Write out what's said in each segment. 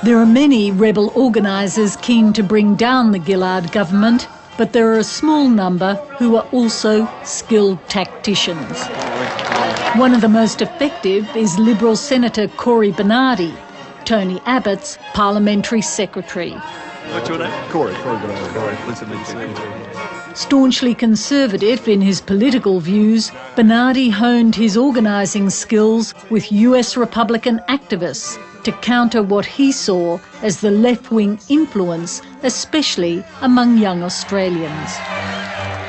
There are many rebel organisers keen to bring down the Gillard government, but there are a small number who are also skilled tacticians. One of the most effective is Liberal Senator Cory Bernardi, Tony Abbott's parliamentary secretary. What's your name? Cory Bernardi. Cory, pleased to meet you. Staunchly conservative in his political views, Bernardi honed his organising skills with US Republican activists to counter what he saw as the left-wing influence, especially among young Australians.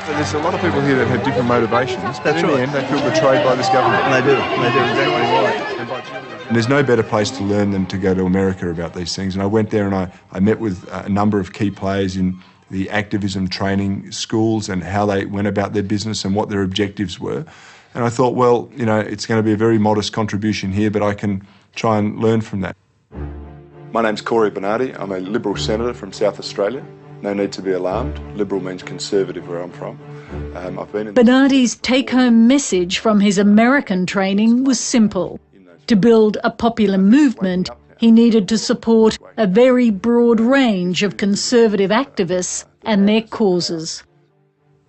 So there's a lot of people here that have different motivations, but in the end they feel betrayed by this government. And they do exactly right. And there's no better place to learn than to go to America about these things. And I went there and I met with a number of key players in the activism training schools and how they went about their business and what their objectives were. And I thought, well, you know, it's going to be a very modest contribution here, but I can try and learn from that. My name's Cory Bernardi. I'm a Liberal Senator from South Australia. No need to be alarmed. Liberal means conservative where I'm from. Bernardi's take-home message from his American training was simple. To build a popular movement, he needed to support a very broad range of conservative activists and their causes.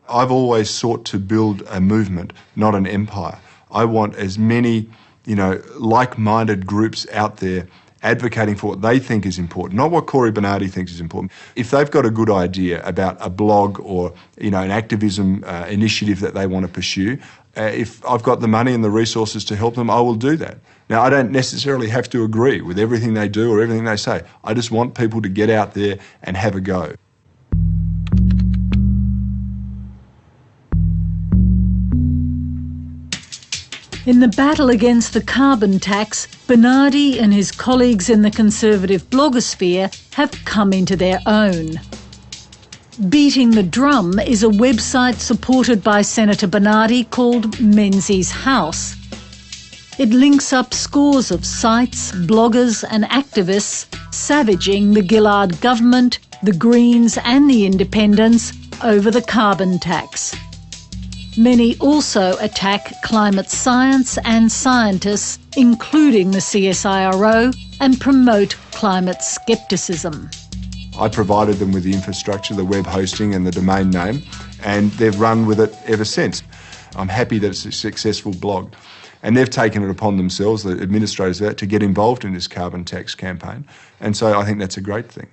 I've always sought to build a movement, not an empire. I want as many, like-minded groups out there advocating for what they think is important, not what Cory Bernardi thinks is important. If they've got a good idea about a blog or, an activism initiative that they want to pursue, if I've got the money and the resources to help them, I will do that. Now, I don't necessarily have to agree with everything they do or everything they say. I just want people to get out there and have a go. In the battle against the carbon tax, Bernardi and his colleagues in the conservative blogosphere have come into their own. Beating the Drum is a website supported by Senator Bernardi called Menzies House. It links up scores of sites, bloggers and activists savaging the Gillard government, the Greens and the Independents over the carbon tax. Many also attack climate science and scientists, including the CSIRO, and promote climate scepticism. I provided them with the infrastructure, the web hosting and the domain name, and they've run with it ever since. I'm happy that it's a successful blog. And they've taken it upon themselves, the administrators of that, to get involved in this carbon tax campaign. And so I think that's a great thing.